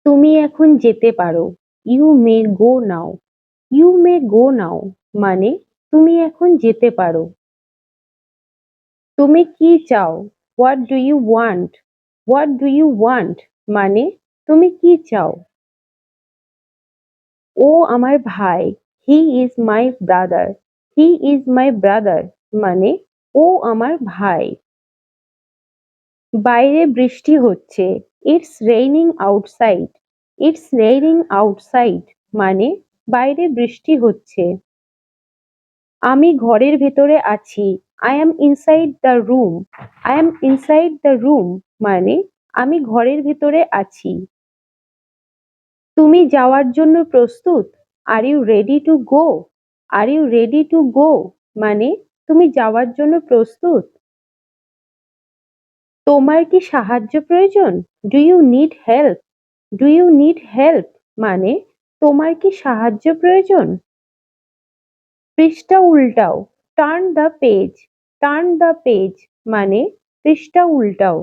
তুমি এখন যেতে পারো। You may go now. You may গো নাও মানে তুমি এখন যেতে পারো। তুমি কি চাও? What do you want? What do you want মানে তুমি কি চাও? ও আমার ভাই। He is my brother. He is my brother মানে ও আমার ভাই। বাইরে বৃষ্টি হচ্ছে। It's raining outside. It's raining outside মানে বাইরে বৃষ্টি হচ্ছে। আমি ঘরের ভেতরে আছি। I am inside the room. I am inside the room মানে আমি ঘরের ভেতরে আছি। তুমি যাওয়ার জন্য প্রস্তুত? Are you ready to go? Are you ready to go মানে তুমি যাওয়ার জন্য প্রস্তুত? তোমার কি সাহায্য প্রয়োজন? Do you need help? Do you need help মানে তোমার কি সাহায্য প্রয়োজন? পৃষ্ঠা উল্টাও। Turn the page. Turn the page মানে পৃষ্ঠা উল্টাও।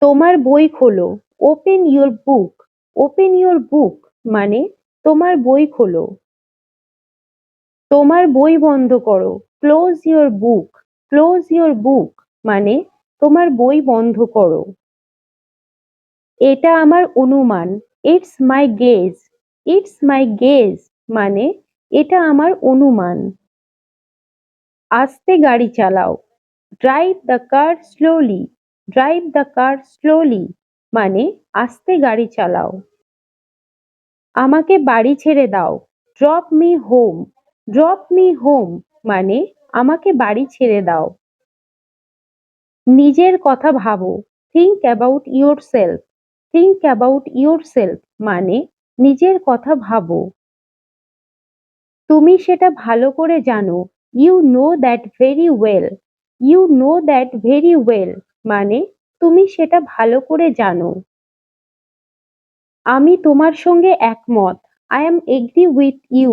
তোমার বই খোলো। Open your book. Open your book মানে তোমার বই খোলো। তোমার বই বন্ধ করো। Close your book. Close your book মানে তোমার বই বন্ধ করো। এটা আমার অনুমান। It's my guess. It's my guess মানে এটা আমার অনুমান। আস্তে গাড়ি চালাও। Drive the car slowly. Drive the car slowly মানে আস্তে গাড়ি চালাও। আমাকে বাড়ি ছেড়ে দাও। Drop me home. Drop me home মানে আমাকে বাড়ি ছেড়ে দাও। নিজের কথা ভাবো। Think about yourself. Think about yourself মানে নিজের কথা ভাবো। তুমি সেটা ভালো করে জানো। You know that very well. You know that very well মানে তুমি সেটা ভালো করে জানো। আমি তোমার সঙ্গে একমত। I am agree with you.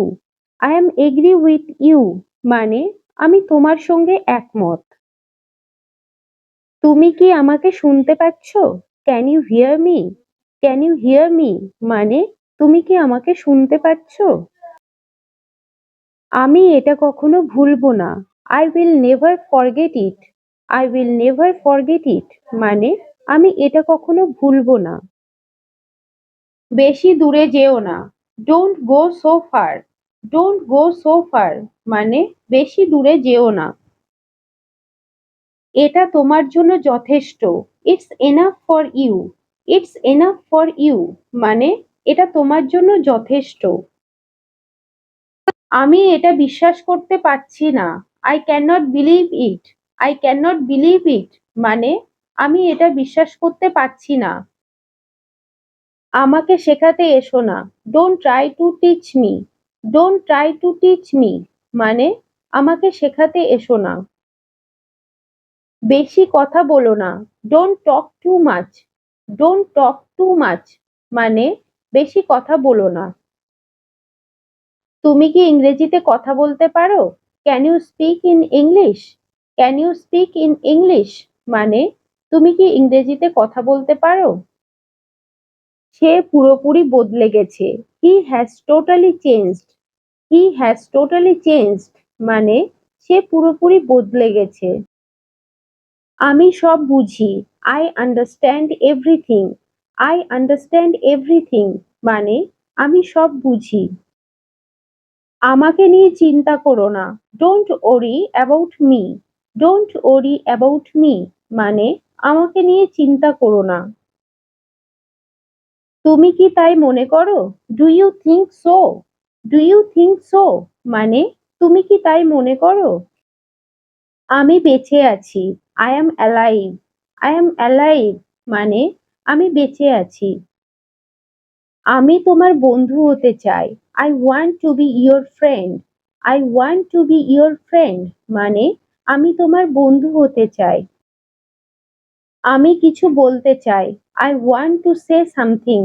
I am agree with you মানে আমি তোমার সঙ্গে একমত। তুমি কি আমাকে শুনতে পাচ্ছ? Can you hear me? Can you hear me মানে তুমি কি আমাকে শুনতে পাচ্ছ? আমি এটা কখনো ভুলবো না। I will never forget it. I will never forget it মানে আমি এটা কখনো ভুলবো না। বেশি দূরে যেও না। Don't go so far. Don't go so far মানে বেশি দূরে যেও না। এটা তোমার জন্য যথেষ্ট। It's enough for you. It's enough for you মানে এটা তোমার জন্য যথেষ্ট। আমি এটা বিশ্বাস করতে পারছি না। I can not believe it. I can not believe it মানে আমি এটা বিশ্বাস করতে পারছি না। আমাকে শেখাতে এসো না। Don't try to teach me. Don't try to teach me মানে আমাকে শেখাতে এসো না। বেশি কথা বলো না। Don't talk too much. Don't talk too much মানে বেশি কথা বলো না। তুমি কি ইংরেজিতে কথা বলতে পারো? Can you speak in English? Can you speak in English মানে তুমি কি ইংরেজিতে কথা বলতে পারো? সে পুরোপুরি বদলে গেছে। He has totally changed. He has totally changed মানে সে পুরোপুরি বদলে গেছে। আমি সব বুঝি। I understand everything. I understand everything মানে আমি সব বুঝি। আমাকে নিয়ে চিন্তা করো না। Don't worry about me. Don't worry about me মানে আমাকে নিয়ে চিন্তা করো না। তুমি কি তাই মনে করো? Do you think so? Do you think so মানে তুমি কি তাই মনে করো? আমি বেঁচে আছি। I am alive. I am alive মানে আমি বেঁচে আছি। আমি তোমার বন্ধু হতে চাই। I want to be your friend. I want to be your friend মানে আমি তোমার বন্ধু হতে চাই। আমি কিছু বলতে চাই। I want to say something.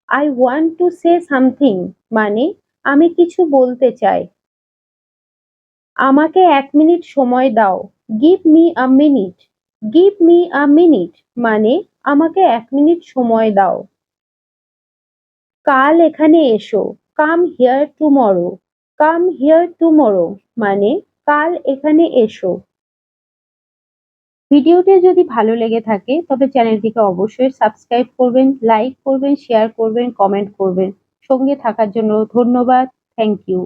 I want to say something মানে আমি কিছু বলতে চাই। আমাকে 1 মিনিট সময় দাও। Give me a minute. Give me a minute মানে আমাকে 1 মিনিট সময় দাও। কাল এখানে এসো, come here tomorrow. Come here tomorrow মানে কাল এখানে এসো। ভিডিওটি যদি ভালো লেগে থাকে তবে চ্যানেলটিকে অবশ্যই সাবস্ক্রাইব করবেন, লাইক করবেন, শেয়ার করবেন, কমেন্ট করবেন। সঙ্গে থাকার জন্য ধন্যবাদ। Thank you.